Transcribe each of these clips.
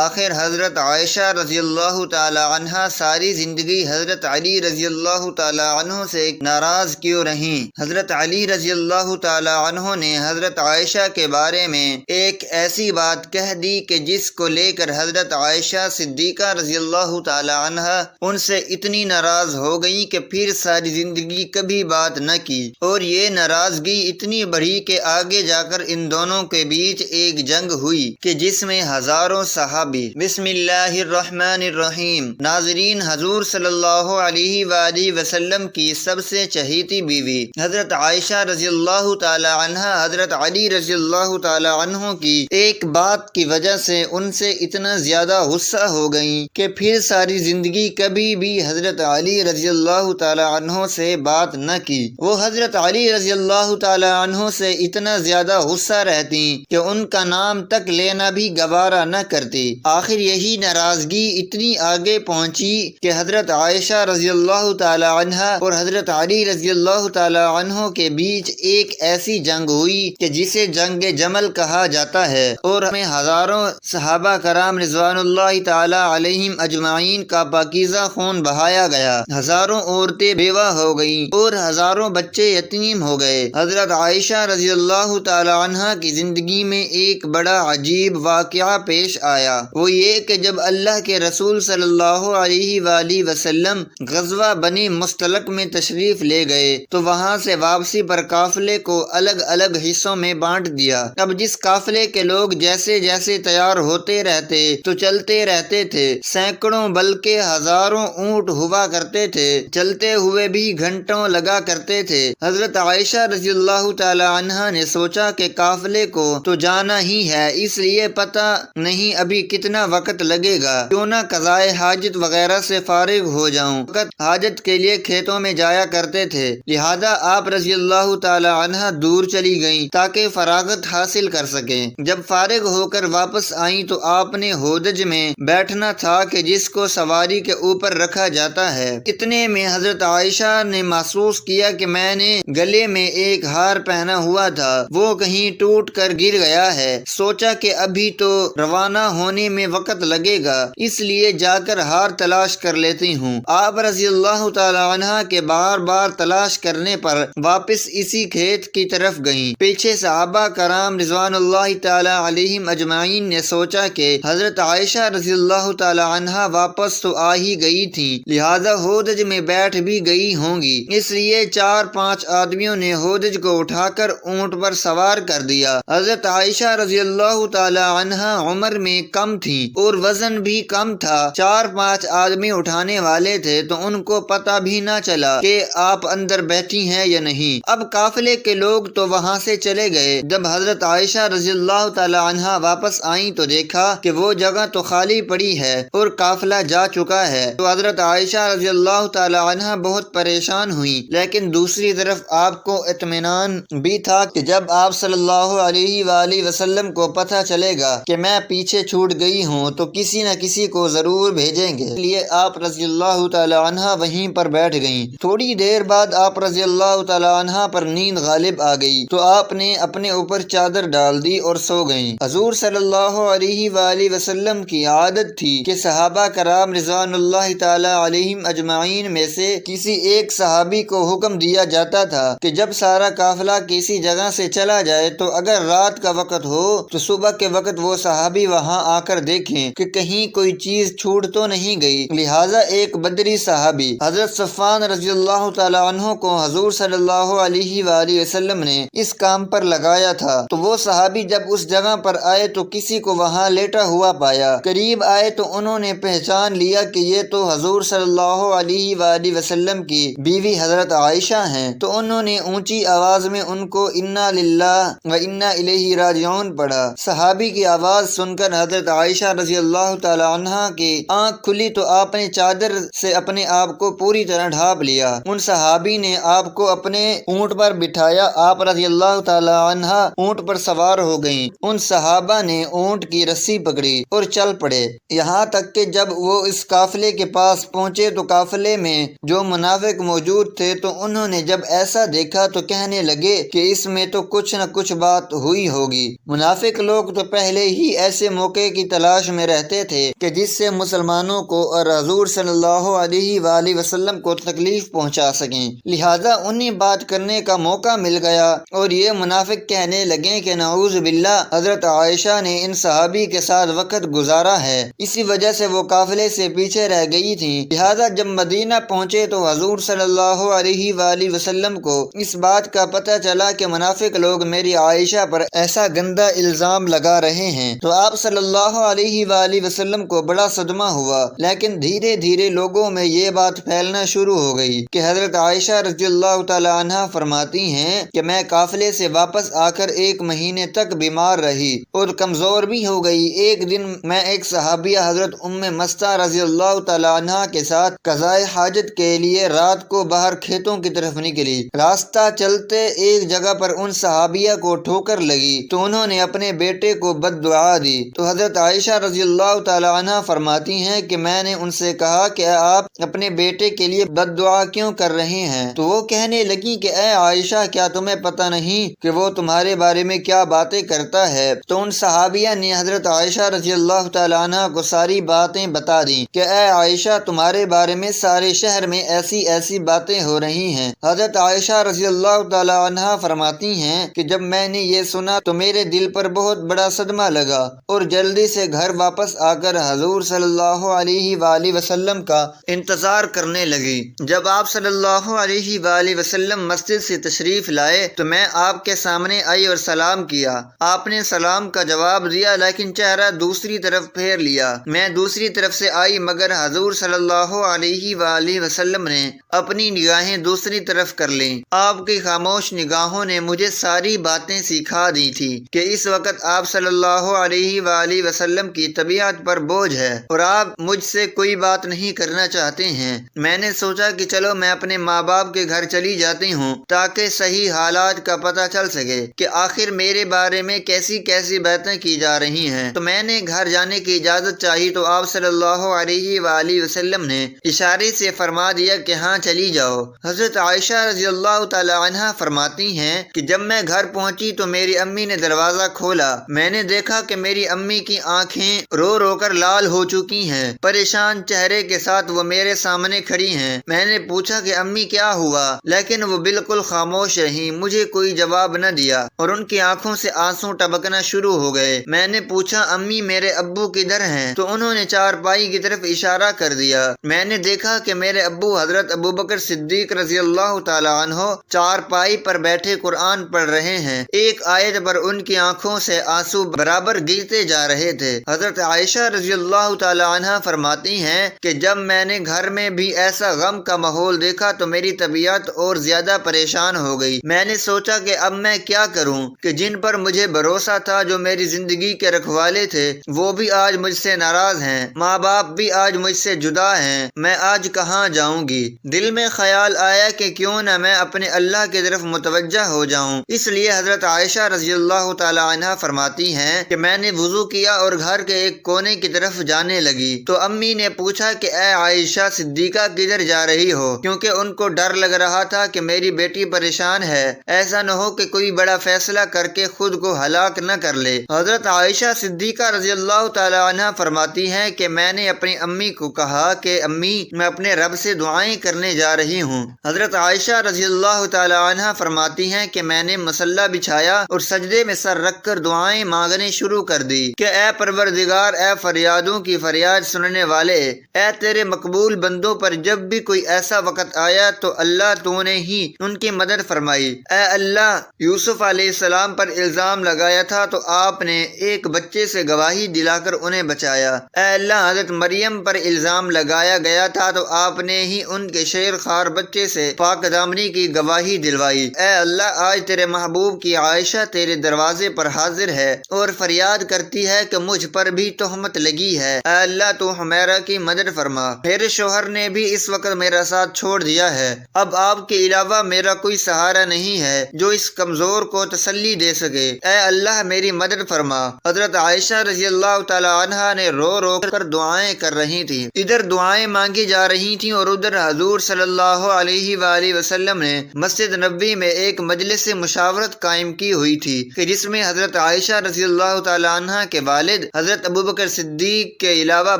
آخر حضرت عائشہ رضی اللہ تعالی عنہ ساری زندگی حضرت علی رضی اللہ تعالی عنہ سے ناراض کیوں رہیں؟ حضرت علی رضی اللہ تعالی عنہ نے حضرت عائشہ کے بارے میں ایک ایسی بات کہہ دی کہ جس کو لے کر حضرت عائشہ صدیقہ رضی اللہ تعالی عنہ ان سے اتنی ناراض ہو گئی کہ پھر ساری زندگی کبھی بات نہ کی، اور یہ ناراضگی اتنی بڑھی کہ آگے جا کر ان دونوں کے بیچ ایک جنگ ہوئی کہ جس میں ہزاروں صحابی۔ بسم اللہ الرحمن الرحیم۔ ناظرین، حضور صلی اللہ علیہ وآلہ وسلم کی سب سے چہیتی بیوی حضرت عائشہ رضی اللہ تعالی عنہ حضرت علی رضی اللہ تعالی عنہ کی ایک بات کی وجہ سے ان سے اتنا زیادہ غصہ ہو گئیں کہ پھر ساری زندگی کبھی بھی حضرت علی رضی اللہ تعالی عنہ سے بات نہ کی۔ وہ حضرت علی رضی اللہ تعالی عنہ سے اتنا زیادہ غصہ رہتی کہ ان کا نام تک لینا بھی گوارا نہ کرتی۔ آخر یہی ناراضگی اتنی آگے پہنچی کہ حضرت عائشہ رضی اللہ تعالی عنہ اور حضرت علی رضی اللہ تعالی عنہ کے بیچ ایک ایسی جنگ ہوئی کہ جسے جنگ جمل کہا جاتا ہے، اور ہمیں ہزاروں صحابہ کرام رضوان اللہ تعالی علیہم اجمعین کا پاکیزہ خون بہایا گیا، ہزاروں عورتیں بیوہ ہو گئیں اور ہزاروں بچے یتیم ہو گئے۔ حضرت عائشہ رضی اللہ تعالی عنہ کی زندگی میں ایک بڑا عجیب واقعہ پیش آیا، وہ یہ کہ جب اللہ کے رسول صلی اللہ علیہ وآلہ وسلم غزوہ بنی مستلق میں تشریف لے گئے تو وہاں سے واپسی پر قافلے کو الگ الگ حصوں میں بانٹ دیا۔ اب جس قافلے کے لوگ جیسے جیسے تیار ہوتے رہتے تو چلتے رہتے تھے، سینکڑوں بلکہ ہزاروں اونٹ ہوا کرتے تھے، چلتے ہوئے بھی گھنٹوں لگا کرتے تھے۔ حضرت عائشہ رضی اللہ تعالی عنہ نے سوچا کہ قافلے کو تو جانا ہی ہے، اس لیے پتہ نہیں ابھی کتنا وقت لگے گا، کیوں نہ قضائے حاجت وغیرہ سے فارغ ہو جاؤں۔ وقت حاجت کے لیے کھیتوں میں جایا کرتے تھے، لہذا آپ رضی اللہ تعالی عنہ دور چلی گئیں تاکہ فراغت حاصل کر سکیں۔ جب فارغ ہو کر واپس آئیں تو آپ نے ہودج میں بیٹھنا تھا کہ جس کو سواری کے اوپر رکھا جاتا ہے۔ اتنے میں حضرت عائشہ نے محسوس کیا کہ میں نے گلے میں ایک ہار پہنا ہوا تھا، وہ کہیں ٹوٹ کر گر گیا ہے۔ سوچا کہ ابھی تو روانہ ہونے میں وقت لگے گا، اس لیے جا کر ہار تلاش کر لیتی ہوں۔ آپ رضی اللہ تعالی عنہ کے بار بار تلاش کرنے پر واپس اسی کھیت کی طرف گئیں۔ پیچھے صحابہ کرام رضوان اللہ تعالی علیہم اجمعین نے سوچا کہ حضرت عائشہ رضی اللہ تعالی عنہ واپس تو آ ہی گئی تھیں، لہذا ہودج میں بیٹھ بھی گئی ہوں گی، اس لیے 4-5 آدمیوں نے ہودج کو اٹھا کر اونٹ پر سوار کر دیا۔ حضرت عائشہ رضی اللہ تعالی عنہ عمر میں کم تھیں اور وزن بھی کم تھا، 4-5 آدمی اٹھانے والے تھے تو ان کو پتہ بھی نہ چلا کہ آپ اندر بیٹھی ہیں یا نہیں۔ اب قافلے کے لوگ تو وہاں سے چلے گئے۔ جب حضرت عائشہ رضی اللہ تعالی عنہ واپس آئیں تو دیکھا کہ وہ جگہ تو خالی پڑی ہے اور قافلہ جا چکا ہے، تو حضرت عائشہ رضی اللہ تعالی عنہ بہت پریشان ہوئیں، لیکن دوسری طرف آپ کو اطمینان بھی تھا کہ جب آپ صلی اللہ علیہ وآلہ وسلم کو پتہ چلے گا کہ میں پیچھے چھوٹ گئی ہوں تو کسی نہ کسی کو ضرور بھیجیں گے، اس لیے آپ رضی اللہ تعالی عنہ وہیں پر بیٹھ گئیں۔ تھوڑی دیر بعد آپ رضی اللہ تعالی عنہ پر نیند غالب آ گئی تو آپ نے اپنے اوپر چادر ڈال دی اور سو گئیں۔ حضور صلی اللہ علیہ وآلہ وسلم کی عادت تھی کہ صحابہ کرام رضوان اللہ تعالی علیہم اجمعین میں سے کسی ایک صحابی کو حکم دیا جاتا تھا کہ جب سارا قافلہ کسی جگہ سے چلا جائے تو اگر رات کا وقت ہو تو صبح کے وقت وہ صحابی وہاں آ کر دیکھیں کہ کہیں کوئی چیز چھوٹ تو نہیں گئی۔ لہٰذا ایک بدری صحابی حضرت صفوان رضی اللہ تعالی عنہ کو حضور صلی اللہ علیہ وآلہ وسلم نے اس کام پر لگایا تھا، تو وہ صحابی جب اس جگہ پر آئے تو کسی کو وہاں لیٹا ہوا پایا۔ قریب آئے تو انہوں نے پہچان لیا کہ یہ تو حضور صلی اللہ علیہ وآلہ وسلم کی بیوی حضرت عائشہ ہیں، تو انہوں نے اونچی آواز میں ان کو انا للہ و انا الیہ راجعون پڑھا۔ صحابی کی آواز سن کر حضرت عائشہ رضی اللہ تعالی عنہ کی آنکھ کھلی تو آپ نے چادر سے اپنے آپ کو پوری طرح ڈھانپ لیا۔ ان صحابی نے آپ کو اپنے اونٹ پر بٹھایا، آپ رضی اللہ تعالی عنہ اونٹ پر سوار ہو گئیں۔ ان صحابہ نے اونٹ کی رسی پکڑی اور چل پڑے، یہاں تک کہ جب وہ اس قافلے کے پاس پہنچے تو قافلے میں جو منافق موجود تھے تو انہوں نے جب ایسا دیکھا تو کہنے لگے کہ اس میں تو کچھ نہ کچھ بات ہوئی ہوگی۔ منافق لوگ تو پہلے ہی ایسے موقع کی تلاش میں رہتے تھے کہ جس سے مسلمانوں کو اور حضور صلی اللہ علیہ وآلہ وسلم کو تکلیف پہنچا سکیں، لہذا انہیں بات کرنے کا موقع مل گیا اور یہ منافق کہنے لگے کہ نعوذ باللہ حضرت عائشہ نے ان صحابی کے ساتھ وقت گزارا ہے، اسی وجہ سے وہ قافلے سے پیچھے رہ گئی تھیں۔ لہذا جب مدینہ پہنچے تو حضور صلی اللہ علیہ وآلہ وسلم کو اس بات کا پتہ چلا کہ منافق لوگ میری عائشہ پر ایسا گندا الزام لگا رہے ہیں، تو آپ صلی اللہ علیہ وآلہ وسلم کو بڑا صدمہ ہوا، لیکن دھیرے دھیرے لوگوں میں یہ بات پھیلنا شروع ہو گئی کہ حضرت عائشہ رضی اللہ تعالی عنہا فرماتی ہیں کہ میں قافلے سے واپس آ کر 1 مہینے تک بیمار رہی اور کمزور بھی ہو گئی۔ ایک دن میں ایک صحابیہ حضرت ام مستہ رضی اللہ تعالی عنہا کے ساتھ قضائے حاجت کے لیے رات کو باہر کھیتوں کی طرف نکلی۔ راستہ چلتے ایک جگہ پر ان صحابیہ کو ٹھوکر لگی تو انہوں نے اپنے بیٹے کو بد دعا دی، تو حضرت عائشہ رضی اللہ تعالی عنہا فرماتی ہیں کہ میں نے ان سے کہا کہ آپ اپنے بیٹے کے لیے بد دعا کیوں کر رہے ہیں؟ تو وہ کہنے لگی کہ اے عائشہ، کیا تمہیں پتہ نہیں کہ وہ تمہارے بارے میں کیا باتیں کرتا ہے؟ تو ان صحابیہ نے حضرت عائشہ رضی اللہ تعالی عنہا کو ساری باتیں بتا دیں کہ اے عائشہ، تمہارے بارے میں سارے شہر میں ایسی ایسی باتیں ہو رہی ہیں۔ حضرت عائشہ رضی اللہ تعالی عنہا فرماتی ہیں کہ جب میں نے یہ سنا تو میرے دل پر بہت بڑا صدمہ لگا اور جلدی سے گھر واپس آ کر حضور صلی اللہ علیہ وآلہ وسلم کا انتظار کرنے لگی۔ جب آپ صلی اللہ علیہ وآلہ وسلم مسجد سے تشریف لائے تو میں آپ کے سامنے آئی اور سلام کیا۔ آپ نے سلام کا جواب دیا لیکن چہرہ دوسری طرف پھیر لیا۔ میں دوسری طرف سے آئی مگر حضور صلی اللہ علیہ وآلہ وسلم نے اپنی نگاہیں دوسری طرف کر لیں۔ آپ کی خاموش نگاہوں نے مجھے ساری باتیں سکھا دی تھی کہ اس وقت آپ صلی اللہ علیہ وآلہ وسلم کی طبیعت پر بوجھ ہے اور آپ مجھ سے کوئی بات نہیں کرنا چاہتے ہیں۔ میں نے سوچا کہ چلو میں اپنے ماں باپ کے گھر چلی جاتی ہوں تاکہ صحیح حالات کا پتہ چل سکے کہ آخر میرے بارے میں کیسی کیسی باتیں کی جا رہی ہیں۔ تو میں نے گھر جانے کی اجازت چاہی تو آپ صلی اللہ علیہ وآلہ وسلم نے اشارے سے فرما دیا کہ ہاں چلی جاؤ۔ حضرت عائشہ رضی اللہ تعالی عنہا فرماتی ہیں کہ جب میں گھر پہنچی تو میری امی نے دروازہ کھولا۔ میں نے دیکھا کہ میری امی کی آنکھیں رو رو کر لال ہو چکی ہیں، پریشان چہرے کے ساتھ وہ میرے سامنے کھڑی ہیں۔ میں نے پوچھا کہ امی کیا ہوا، لیکن وہ بالکل خاموش رہیں، مجھے کوئی جواب نہ دیا اور ان کی آنکھوں سے آنسو ٹپکنا شروع ہو گئے۔ میں نے پوچھا امی میرے ابو کدھر ہیں؟ تو انہوں نے چارپائی کی طرف اشارہ کر دیا۔ میں نے دیکھا کہ میرے ابو حضرت ابوبکر صدیق رضی اللہ تعالی عنہ چارپائی پر بیٹھے قرآن پڑھ رہے ہیں۔ ایک آیت پر ان کی آنکھوں سے آنسو برابر گرتے جا رہے تھے۔ حضرت عائشہ رضی اللہ تعالی عنہ فرماتی ہیں کہ جب میں نے گھر میں بھی ایسا غم کا ماحول دیکھا تو میری طبیعت اور زیادہ پریشان ہو گئی۔ میں نے سوچا کہ اب میں کیا کروں کہ جن پر مجھے بھروسہ تھا، جو میری زندگی کے رکھوالے تھے، وہ بھی آج مجھ سے ناراض ہیں، ماں باپ بھی آج مجھ سے جدا ہیں، میں آج کہاں جاؤں گی؟ دل میں خیال آیا کہ کیوں نہ میں اپنے اللہ کی طرف متوجہ ہو جاؤں۔ اس لیے حضرت عائشہ رضی اللہ تعالی عنہا فرماتی ہیں کہ میں نے وضو کیا اور گھر کے ایک کونے کی طرف جانے لگی تو امی نے پوچھا کہ اے عائشہ صدیقہ کدھر جا رہی ہو؟ کیونکہ ان کو ڈر لگ رہا تھا کہ میری بیٹی پریشان ہے، ایسا نہ ہو کہ کوئی بڑا فیصلہ کر کے خود کو ہلاک نہ کر لے۔ حضرت عائشہ صدیقہ رضی اللہ تعالی عنہا فرماتی ہیں کہ میں نے اپنی امی کو کہا کہ امی میں اپنے رب سے دعائیں کرنے جا رہی ہوں۔ حضرت عائشہ رضی اللہ تعالی عنہا فرماتی ہیں کہ میں نے مصلی بچھایا اور سجدے میں سر رکھ کر دعائیں مانگنے شروع کر دی کہ اے پروردگار، اے فریادوں کی فریاد سننے والے، اے تیرے مقبول بندوں پر جب بھی کوئی ایسا وقت آیا تو اللہ تو نے ہی ان کی مدد فرمائی۔ اے اللہ، یوسف علیہ السلام پر الزام لگایا تھا تو آپ نے ایک بچے سے گواہی دلا کر انہیں بچایا۔ اے اللہ، حضرت مریم پر الزام لگایا گیا تھا تو آپ نے ہی ان کے شیر خوار بچے سے پاک دامنی کی گواہی دلوائی۔ اے اللہ، آج تیرے محبوب کی عائشہ تیرے دروازے پر حاضر ہے اور فریاد کرتی ہے کہ مجھ پر بھی تہمت لگی ہے، اے اللہ تو حمیرہ کی مدد فرما۔ میرے شوہر نے بھی اس وقت میرا ساتھ چھوڑ دیا ہے، اب آپ کے علاوہ میرا کوئی سہارا نہیں ہے جو اس کمزور کو تسلی دے سکے، اے اللہ میری مدد فرما۔ حضرت عائشہ رضی اللہ تعالی عنہا نے رو رو کر دعائیں کر رہی تھی، ادھر دعائیں مانگی جا رہی تھیں اور ادھر حضور صلی اللہ علیہ وآلہ وسلم نے مسجد نبوی میں ایک مجلس مشاورت قائم کی ہوئی تھی کہ جس میں حضرت عائشہ رضی اللہ تعالی عنہا کے والد والد حضرت ابوبکر صدیق کے علاوہ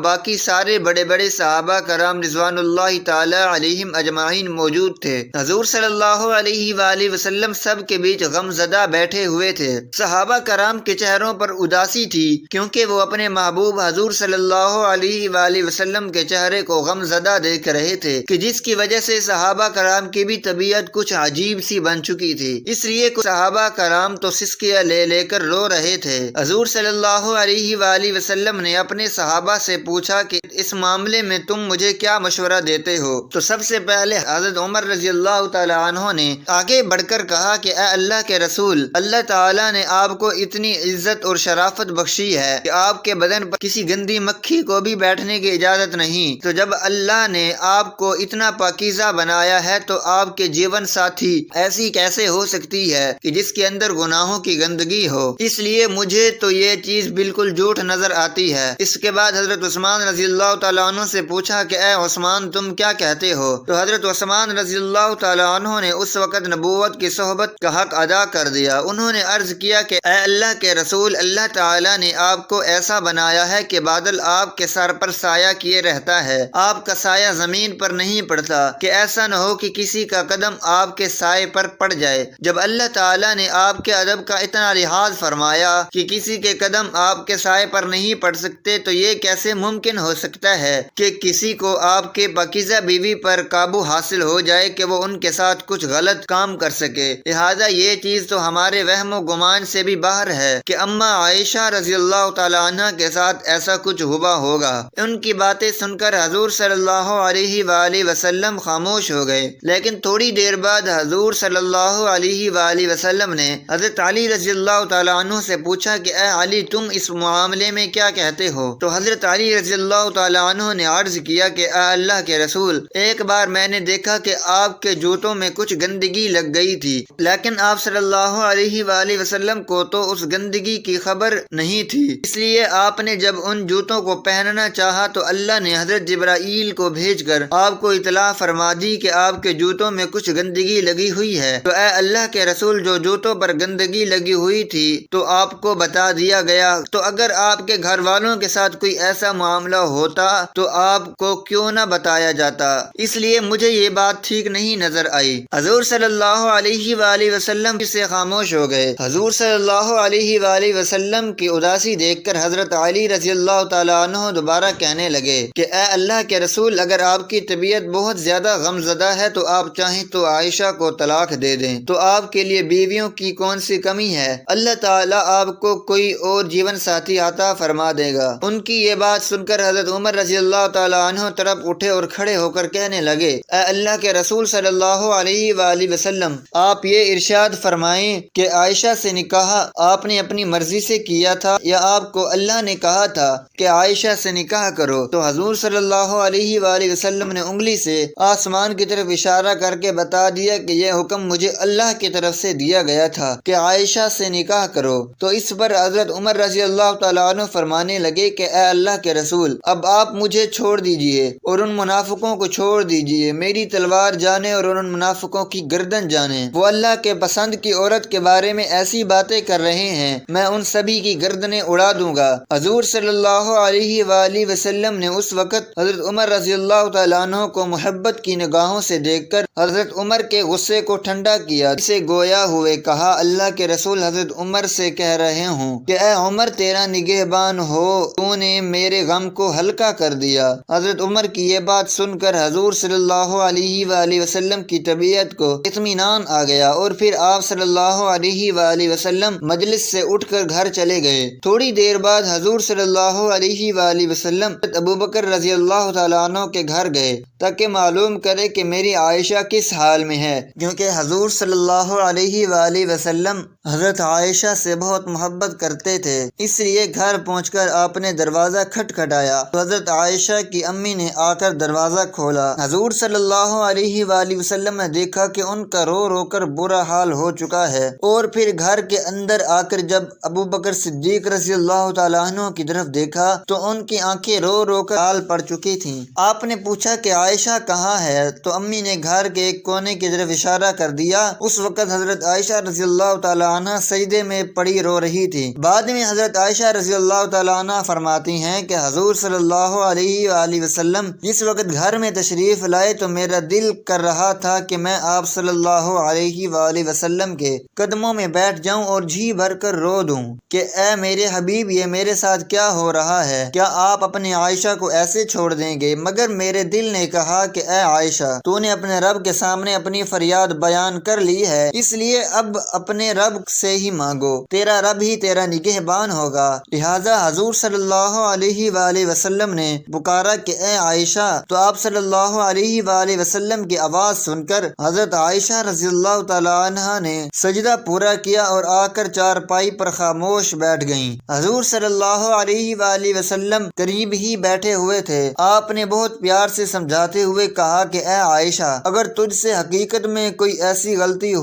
باقی سارے بڑے بڑے صحابہ کرام رضوان اللہ تعالی علیہم اجمعین موجود تھے۔ حضور صلی اللہ علیہ وآلہ وسلم سب کے بیچ غم زدہ بیٹھے ہوئے تھے۔ صحابہ کرام کے چہروں پر اداسی تھی کیونکہ وہ اپنے محبوب حضور صلی اللہ علیہ وآلہ وسلم کے چہرے کو غم زدہ دیکھ رہے تھے کہ جس کی وجہ سے صحابہ کرام کی بھی طبیعت کچھ عجیب سی بن چکی تھی۔ اس لیے صحابہ کرام تو سسکیاں لے لے کر رو رہے تھے۔ حضور صلی اللہ علیہ وآلہ وسلم نے اپنے صحابہ سے پوچھا کہ اس معاملے میں تم مجھے کیا مشورہ دیتے ہو؟ تو سب سے پہلے حضرت عمر رضی اللہ تعالی عنہ نے آگے بڑھ کر کہا کہ اے اللہ کے رسول، اللہ تعالیٰ نے آپ کو اتنی عزت اور شرافت بخشی ہے کہ آپ کے بدن پر کسی گندی مکھی کو بھی بیٹھنے کی اجازت نہیں، تو جب اللہ نے آپ کو اتنا پاکیزہ بنایا ہے تو آپ کے جیون ساتھی ایسی کیسے ہو سکتی ہے کہ جس کے اندر گناہوں کی گندگی ہو؟ اس لیے مجھے تو یہ چیز بالکل جھوٹ نظر آتی ہے۔ اس کے بعد حضرت عثمان رضی اللہ تعالیٰ عنہ سے پوچھا کہ اے عثمان تم کیا کہتے ہو؟ تو حضرت عثمان رضی اللہ تعالیٰ عنہ نے اس وقت نبوت کی صحبت کا حق ادا کر دیا۔ انہوں نے عرض کیا کہ اے اللہ کے رسول، اللہ تعالیٰ نے آپ کو ایسا بنایا ہے کہ بادل آپ کے سر پر سایہ کیے رہتا ہے، آپ کا سایہ زمین پر نہیں پڑتا، کہ ایسا نہ ہو کہ کسی کا قدم آپ کے سائے پر پڑ جائے۔ جب اللہ تعالیٰ نے آپ کے ادب کا اتنا لحاظ فرمایا کہ کسی کے قدم آپ کے سائے پر نہیں پڑ سکتے، تو یہ کیسے ممکن ہو سکتا ہے کہ کسی کو آپ کے پاکیزہ بیوی پر قابو حاصل ہو جائے کہ وہ ان کے ساتھ کچھ غلط کام کر سکے؟ لہذا یہ چیز تو ہمارے وہم و گمان سے بھی باہر ہے کہ اماں عائشہ رضی اللہ تعالی عنہ کے ساتھ ایسا کچھ ہوا ہوگا۔ ان کی باتیں سن کر حضور صلی اللہ علیہ وآلہ وسلم خاموش ہو گئے، لیکن تھوڑی دیر بعد حضور صلی اللہ علیہ وآلہ وسلم نے حضرت علی رضی اللہ تعالی عنہ سے پوچھا کہ اے علی تم اس معاملے میں کیا کہتے ہو؟ تو حضرت علی رضی اللہ تعالی عنہ نے عرض کیا کہ اے اللہ کے رسول، ایک بار میں نے دیکھا کہ آپ کے جوتوں میں کچھ گندگی لگ گئی تھی، لیکن آپ صلی اللہ علیہ وآلہ وسلم کو تو اس گندگی کی خبر نہیں تھی، اس لیے آپ نے جب ان جوتوں کو پہننا چاہا تو اللہ نے حضرت جبرائیل کو بھیج کر آپ کو اطلاع فرما دی کہ آپ کے جوتوں میں کچھ گندگی لگی ہوئی ہے۔ تو اے اللہ کے رسول، جو جوتوں پر گندگی لگی ہوئی تھی تو آپ کو بتا دیا گیا، تو اگر آپ کے گھر والوں کے ساتھ کوئی ایسا معاملہ ہوتا تو آپ کو کیوں نہ بتایا جاتا؟ اس لیے مجھے یہ بات ٹھیک نہیں نظر آئی۔ حضور صلی اللہ علیہ وآلہ وسلم سے خاموش ہو گئے۔ حضور صلی اللہ علیہ وآلہ وسلم کی اداسی دیکھ کر حضرت علی رضی اللہ تعالی عنہ دوبارہ کہنے لگے کہ اے اللہ کے رسول، اگر آپ کی طبیعت بہت زیادہ غم زدہ ہے تو آپ چاہیں تو عائشہ کو طلاق دے دیں، تو آپ کے لیے بیویوں کی کون سی کمی ہے؟ اللہ تعالیٰ آپ کو کوئی اور جیون ساتھی عطا فرما دے گا۔ ان کی یہ بات سن کر حضرت عمر رضی اللہ تعالی عنہ طرف اٹھے اور کھڑے ہو کر کہنے لگے اے اللہ کے رسول صلی اللہ علیہ وآلہ وسلم، آپ یہ ارشاد فرمائیں کہ عائشہ سے نکاح آپ نے اپنی مرضی سے کیا تھا یا آپ کو اللہ نے کہا تھا کہ عائشہ سے نکاح کرو؟ تو حضور صلی اللہ علیہ وآلہ وسلم نے انگلی سے آسمان کی طرف اشارہ کر کے بتا دیا کہ یہ حکم مجھے اللہ کی طرف سے دیا گیا تھا کہ عائشہ سے نکاح کرو۔ تو اس پر حضرت عمر رضی اللہ تعالیٰ عنہ فرمانے لگے کہ اے اللہ کے رسول، اب آپ مجھے چھوڑ دیجئے اور ان منافقوں کو چھوڑ دیجئے، میری تلوار جانے اور ان منافقوں کی گردن جانے، وہ اللہ کے پسند کی عورت کے بارے میں ایسی باتیں کر رہے ہیں، میں ان سبھی کی گردنیں اڑا دوں گا۔ حضور صلی اللہ علیہ وآلہ وسلم نے اس وقت حضرت عمر رضی اللہ تعالیٰ عنہ کو محبت کی نگاہوں سے دیکھ کر حضرت عمر کے غصے کو ٹھنڈا کیا، اسے گویا ہوئے کہا اللہ کے رسول حضرت عمر سے کہہ رہے ہوں کہ اے عمر تیرا نگہبان ہو، تو نے میرے غم کو ہلکا کر دیا۔ حضرت عمر کی یہ بات سن کر حضور صلی اللہ علیہ وآلہ وسلم کی طبیعت کو اطمینان آ گیا اور پھر آپ صلی اللہ علیہ وآلہ وسلم مجلس سے اٹھ کر گھر چلے گئے۔ تھوڑی دیر بعد حضور صلی اللہ علیہ وآلہ وسلم ابوبکر رضی اللہ تعالیٰ عنہ کے گھر گئے تاکہ معلوم کرے کہ میری عائشہ کس حال میں ہے، کیونکہ حضور صلی اللہ علیہ وآلہ وسلم حضرت عائشہ سے بہت محبت کرتے تھے، اس لیے گھر پہنچ کر آپ نے دروازہ کھٹکھٹایا تو حضرت عائشہ کی امی نے آ کر دروازہ کھولا۔ حضور صلی اللہ علیہ وآلہ وسلم نے دیکھا کہ ان کا رو رو کر برا حال ہو چکا ہے، اور پھر گھر کے اندر آ کر جب ابوبکر صدیق رضی اللہ تعالیٰ عنہ کی طرف دیکھا تو ان کی آنکھیں رو رو کر لال پڑ چکی تھیں۔ آپ نے پوچھا کہ عائشہ کہاں ہے؟ تو امی نے گھر کے ایک کونے کی طرف اشارہ کر دیا۔ اس وقت حضرت عائشہ رضی اللہ تعالی عنہ سجدے میں پڑی رو رہی تھی۔ بعد میں حضرت عائشہ رضی اللہ تعالی عنہ فرماتی ہیں کہ حضور صلی اللہ علیہ وآلہ وسلم جس وقت گھر میں تشریف لائے تو میرا دل کر رہا تھا کہ میں آپ صلی اللہ علیہ وآلہ وسلم کے قدموں میں بیٹھ جاؤں اور جی بھر کر رو دوں کہ اے میرے حبیب، یہ میرے ساتھ کیا ہو رہا ہے؟ کیا آپ اپنی عائشہ کو ایسے چھوڑ دیں گے؟ مگر میرے دل نے کہا کہ اے عائشہ، تو نے اپنے رب کے سامنے اپنی فریاد بیان کر لی ہے، اس لیے اب اپنے رب سے ہی مانگو، تیرا رب ہی تیرا نگہبان ہوگا۔ لہٰذا حضور صلی اللہ علیہ وآلہ وسلم نے پکارا کہ اے عائشہ، تو آپ صلی اللہ علیہ وآلہ وسلم کی آواز سن کر حضرت عائشہ رضی اللہ تعالی عنہا نے سجدہ پورا کیا اور آ کر چارپائی پر خاموش بیٹھ گئیں۔ حضور صلی اللہ علیہ وآلہ وسلم قریب ہی بیٹھے ہوئے تھے۔ آپ نے بہت پیار سے سمجھاتے ہوئے کہا کہ اے عائشہ، اگر تجھ سے حقیقت میں کوئی ایسی غلطی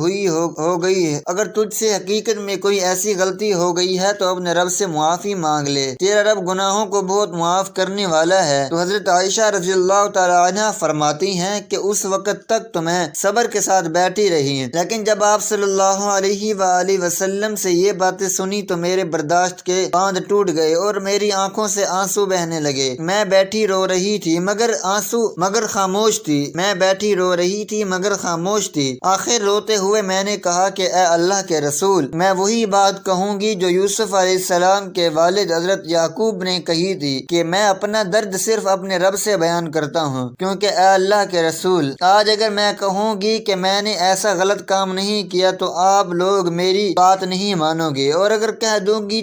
ہو گئی ہے تو اپنے رب سے معافی مانگ لے، تیرا رب گناہوں کو بہت معاف کرنے والا ہے۔ تو حضرت عائشہ رضی اللہ تعالی عنہ فرماتی ہیں کہ اس وقت تک تو میں صبر کے ساتھ بیٹھی رہی، لیکن جب آپ صلی اللہ علیہ وآلہ وسلم سے یہ باتیں سنی تو میرے برداشت کے باندھ ٹوٹ گئے اور میری آنکھوں سے آنسو بہنے لگے۔ میں بیٹھی رو رہی تھی مگر خاموش تھی۔ آخر روتے ہوئے میں نے کہا کہ اے اللہ کے رسول، میں وہی بات کہوں گی جو یوسف علیہ السلام کے والد حضرت یعقوب نے کہی تھی کہ میں اپنا درد صرف اپنے رب سے بیان کرتا ہوں، کیونکہ اے اللہ کے رسول، آج اگر میں کہوں گی کہ میں نے ایسا غلط کام نہیں کیا تو آپ لوگ میری بات نہیں مانو گے، اور اگر کہہ دوں گی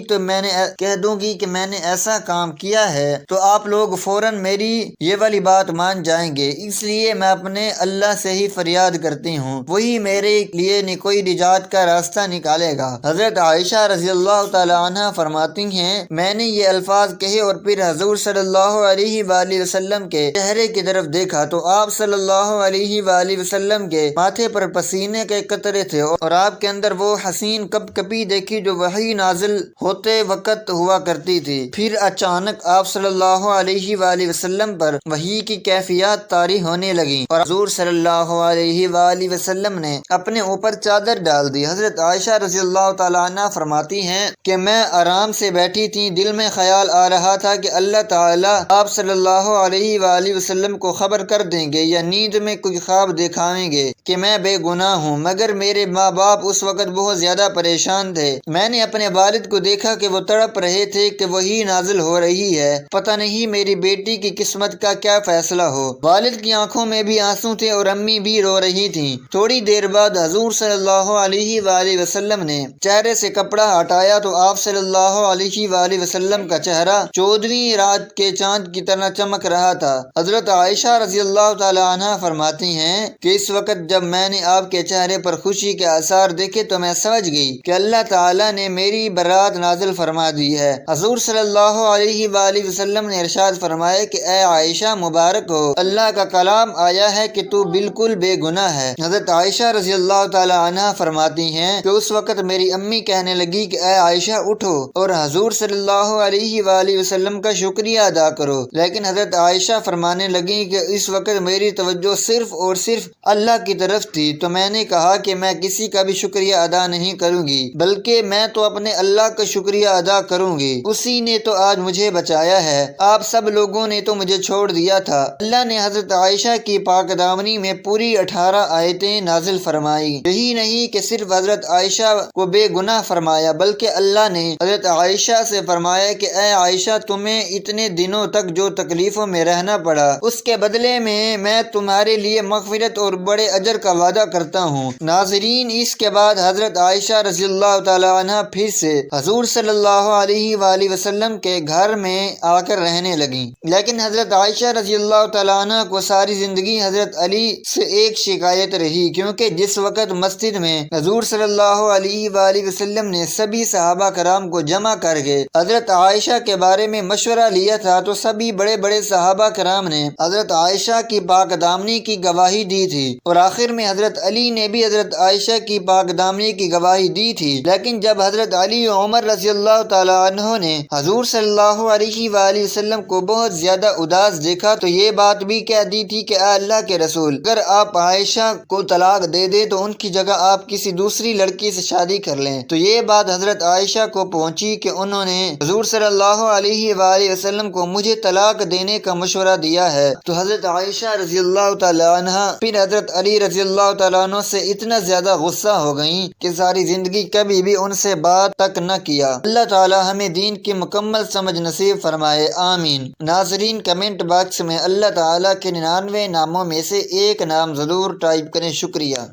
کہ میں نے ایسا کام کیا ہے تو آپ لوگ فوراً میری یہ والی بات مان جائیں گے۔ اس لیے میں اپنے اللہ سے ہی فریاد کرتی ہوں، وہی میرے لیے کوئی نجات کا راستہ نکالے گا۔ حضرت عائشہ رضی اللہ تعالی عنہ فرماتی ہیں، میں نے یہ الفاظ کہے اور پھر حضور صلی اللہ علیہ وآلہ وسلم کے چہرے کی طرف دیکھا تو آپ صلی اللہ علیہ وآلہ وسلم کے ماتھے پر پسینے کے قطرے تھے اور آپ کے اندر وہ حسین کپ کپی دیکھی جو وحی نازل ہوتے وقت ہوا کرتی تھی۔ پھر اچانک آپ صلی اللہ علیہ وآلہ وسلم پر وحی کی کیفیات طاری ہونے لگیں اور حضور صلی اللہ علیہ وآلہ وسلم نے اپنے اوپر چادر ڈال دی۔ حضرت عائشہ رضی اللہ تعالی عنہ فرماتی ہیں کہ میں آرام سے بیٹھی تھی، دل میں خیال آ رہا تھا کہ اللہ تعالیٰ آپ صلی اللہ علیہ وآلہ وسلم کو خبر کر دیں گے یا نیند میں کوئی خواب دکھائیں گے کہ میں بے گناہ ہوں، مگر میرے ماں باپ اس وقت بہت زیادہ پریشان تھے۔ میں نے اپنے والد کو دیکھا کہ وہ تڑپ رہے تھے کہ وہی نازل ہو رہی ہے، پتہ نہیں میری بیٹی کی قسمت کا کیا فیصلہ ہو۔ والد کی آنکھوں میں بھی آنسو تھے اور امی بھی رو رہی تھیں۔ تھوڑی دیر بعد حضور صلی اللہ علیہ وآلہ وسلم نے چہرے سے کپڑا ہٹایا تو آپ صلی اللہ علیہ وآلہ وسلم کا چہرہ 14ویں رات کے چاند کی طرح چمک رہا تھا۔ حضرت عائشہ رضی اللہ تعالی عنہ فرماتی ہیں کہ اس وقت جب میں نے آپ کے چہرے پر خوشی کے آثار دیکھے تو میں سمجھ گئی کہ اللہ تعالیٰ نے میری برات نازل فرما دی ہے۔ حضور صلی اللہ علیہ وآلہ وسلم نے ارشاد فرمایا کہ اے عائشہ مبارک ہو، اللہ کا کلام آیا ہے کہ تو بالکل بے گناہ ہے۔ حضرت عائشہ رضی اللہ تعالی عنہ فرماتی ہیں کہ اس وقت میری امی کہنے لگی کہ اے عائشہ اٹھو اور حضور صلی اللہ علیہ وآلہ وسلم کا شکریہ ادا کرو، لیکن حضرت عائشہ فرمانے لگی کہ اس وقت میری توجہ صرف اور صرف اللہ کی طرف تھی، تو میں نے کہا کہ میں کسی کا بھی شکریہ ادا نہیں کروں گی، بلکہ میں تو اپنے اللہ کا شکریہ ادا کروں گی، اسی نے تو آج مجھے بچایا ہے، آپ سب لوگوں نے تو مجھے چھوڑ دیا تھا۔ اللہ نے حضرت عائشہ کی پاک دامنی میں پوری 18 آیتیں نازل فرمائی۔ یہی نہیں کہ صرف حضرت عائشہ کو بے گناہ فرمایا، بلکہ اللہ نے حضرت عائشہ سے فرمایا کہ اے عائشہ، تمہیں اتنے دنوں تک جو تکلیفوں میں رہنا پڑا اس کے بدلے میں تمہارے لیے مغفرت اور بڑے اجر کا وعدہ کرتا ہوں۔ ناظرین، اس کے بعد حضرت عائشہ رضی اللہ تعالی عنہ پھر سے حضور صلی اللہ علیہ وآلہ وسلم کے گھر میں آ کر رہنے لگیں، لیکن حضرت عائشہ رضی اللہ تعالی عنہ کو ساری زندگی حضرت علی سے ایک شکایت رہی، کیونکہ جس وقت مسجد میں حضور صلی اللہ علیہ وآلہ وسلم نے سبھی صحابہ کرام کو جمع کر کے حضرت عائشہ کے بارے میں مشورہ لیا تھا تو سبھی بڑے بڑے صحابہ کرام نے حضرت عائشہ کی پاک دامنی کی گواہی دی تھی، اور آخر میں حضرت علی نے بھی حضرت عائشہ کی پاک دامنی کی گواہی دی تھی۔ لیکن جب حضرت علی و عمر رضی اللہ تعالی عنہ نے حضور صلی اللہ علیہ وآلہ وسلم کو بہت زیادہ اداس دیکھا تو یہ بات بھی بھی کہہ دی تھی کہ اے اللہ کے رسول، اگر آپ عائشہ کو طلاق دے دیں تو ان کی جگہ آپ کسی دوسری لڑکی سے شادی کر لیں۔ تو یہ بات حضرت عائشہ کو پہنچی کہ انہوں نے حضور صلی اللہ علیہ وآلہ وسلم کو مجھے طلاق دینے کا مشورہ دیا ہے۔ تو حضرت عائشہ رضی اللہ تعالی عنہ پھر حضرت علی رضی اللہ تعالیٰ عنہ سے اتنا زیادہ غصہ ہو گئیں کہ ساری زندگی کبھی بھی ان سے بات تک نہ کیا۔ اللہ تعالی ہمیں دین کی مکمل سمجھ نصیب فرمائے، آمین۔ ناظرین، کمنٹ باکس میں اللہ تعالیٰ کے 99 ناموں میں سے ایک نام ضرور ٹائپ کریں۔ شکریہ۔